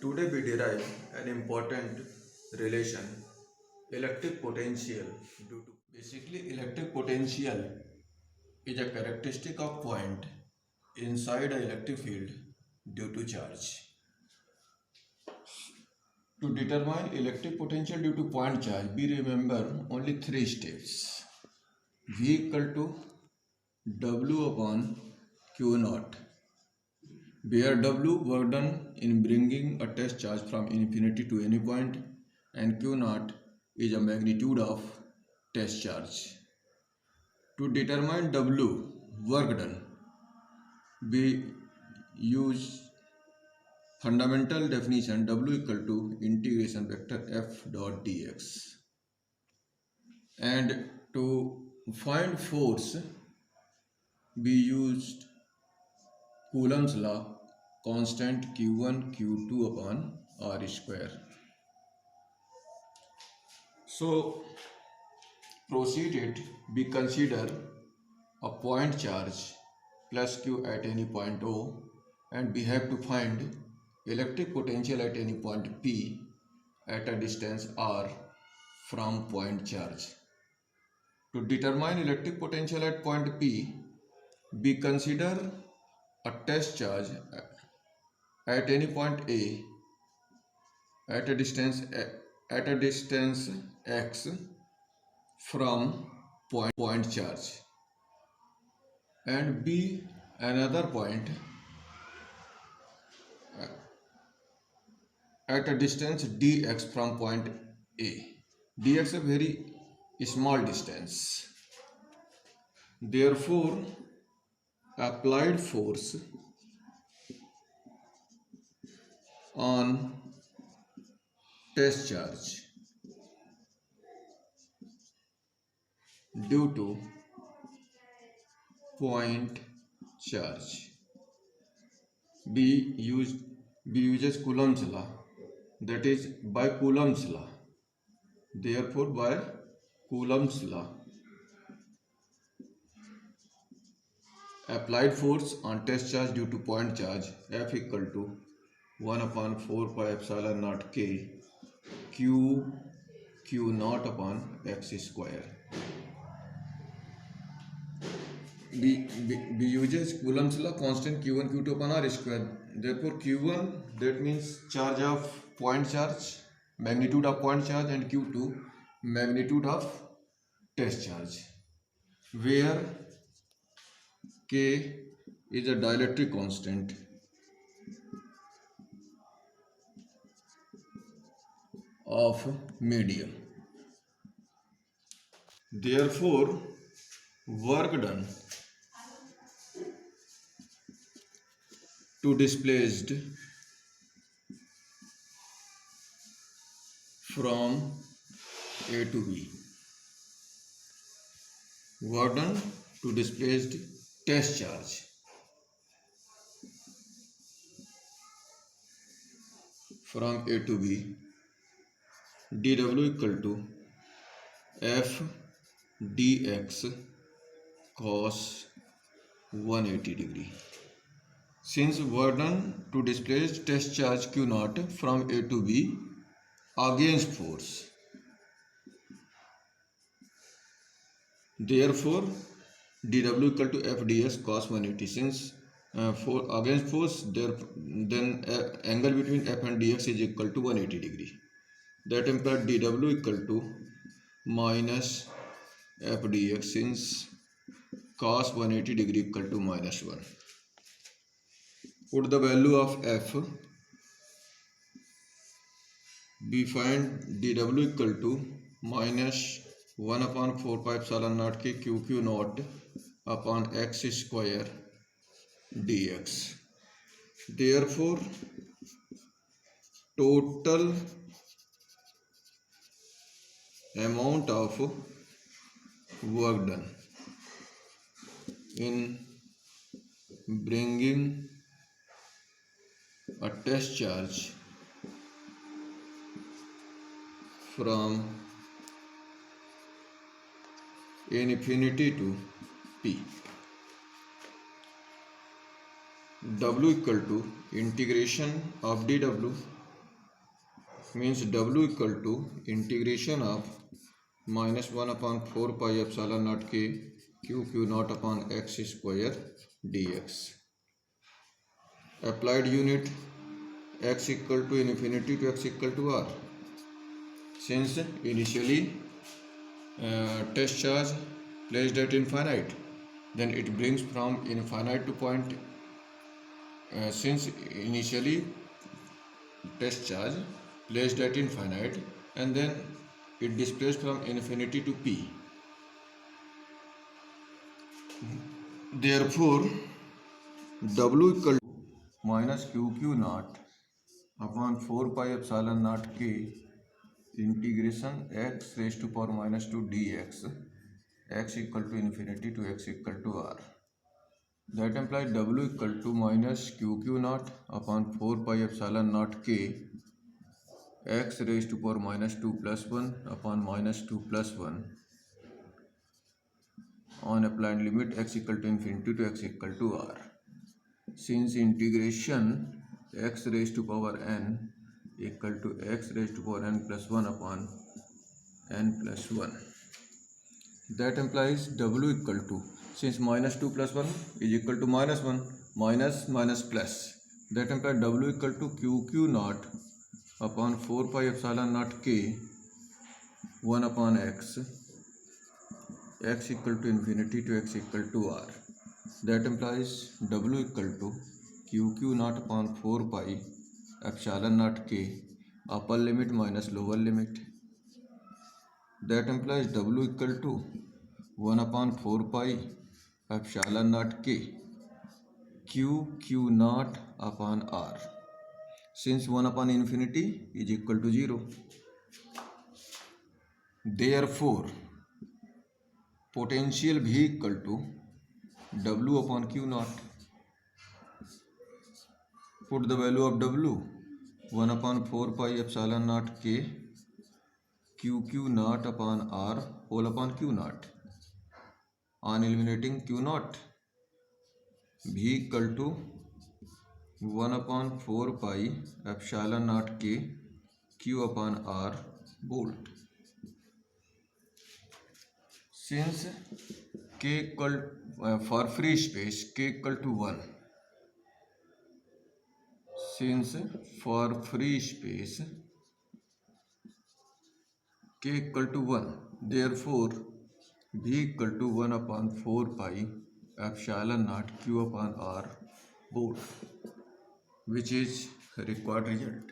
Today we derive an important relation, electric potential. Basically, electric potential is a characteristic of point inside a electric field due to charge. To determine electric potential due to point charge, we remember only three steps. V equal to W upon Q naught, where W work done in bringing a test charge from infinity to any point, and Q naught is a magnitude of test charge. To determine W work done, we use fundamental definition W equal to integration vector f dot dx. And to find force, we used Coulomb's law, constant Q1 Q2 upon R square. So proceeded, we consider a point charge plus Q at any point O, and we have to find electric potential at any point P at a distance R from point charge. To determine electric potential at point P, we consider a test charge at any point A at a distance x from point charge, and B another point at a distance dx from point A. Dx is a very small distance. Therefore, applied force on test charge due to point charge, we uses Coulomb's law, that is by Coulomb's law. Therefore, by Coulomb's law, applied force on test charge due to point charge F equal to 1 upon 4 pi epsilon naught K Q naught upon x square. We uses Coulomb's law, constant Q1 Q2 upon R square. Therefore, Q1, that means charge of point charge, magnitude of point charge, and Q2, magnitude of test charge, where K is a dielectric constant of medium. Therefore, work done to displaced from A to B. Work done to displaced test charge from A to B, dW equal to F dx cos 180 degree. Since work done to displace test charge Q naught from A to B against force, therefore dW equal to F dx cos 180. Since for against force, then angle between F and dx is equal to 180 degree. That implies dW equal to minus F dx, since cos 180 degree equal to minus 1. Put the value of F. We find dW equal to minus 1 upon 4 pi epsilon naught K Q naught upon x square dx. Therefore, total amount of work done in bringing a test charge from infinity to P, W equal to integration of dW means W equal to integration of minus 1 upon 4 pi epsilon naught k q naught upon x square dx. Applied unit x equal to infinity to x equal to r. Since initially test charge placed at infinite, then it brings from infinite to point. Since initially test charge placed at infinite and then it displaced from infinity to p. Therefore, W equal to minus q naught upon 4 pi epsilon naught k integration x raised to power minus 2 dx, x equal to infinity to x equal to r. That implies W equal to minus q naught upon 4 pi epsilon naught k x raised to power minus 2 plus 1 upon minus 2 plus 1 on applied limit x equal to infinity to x equal to r. Since integration x raised to power n equal to x raised to power n plus 1 upon n plus 1, that implies W equal to, since minus 2 plus 1 is equal to minus 1, minus minus plus, that implies W equal to q naught upon 4 pi epsilon naught k 1 upon x equal to infinity to x equal to r. That implies W equal to q naught upon 4 pi epsilon naught k upper limit minus lower limit. That implies W equal to 1 upon 4 pi epsilon naught k q naught upon r. Since 1 upon infinity is equal to 0, therefore potential V equal to W upon q naught. Put the value of W, 1 upon 4 pi epsilon naught k q naught upon r whole upon q naught. On eliminating q naught, V equal to 1 upon 4 pi epsilon naught k q upon r volt. Since k equal for free space k equal to 1, since for free space k equal to 1, therefore V equal to 1 upon 4 pi epsilon naught q upon r volt, which is required result.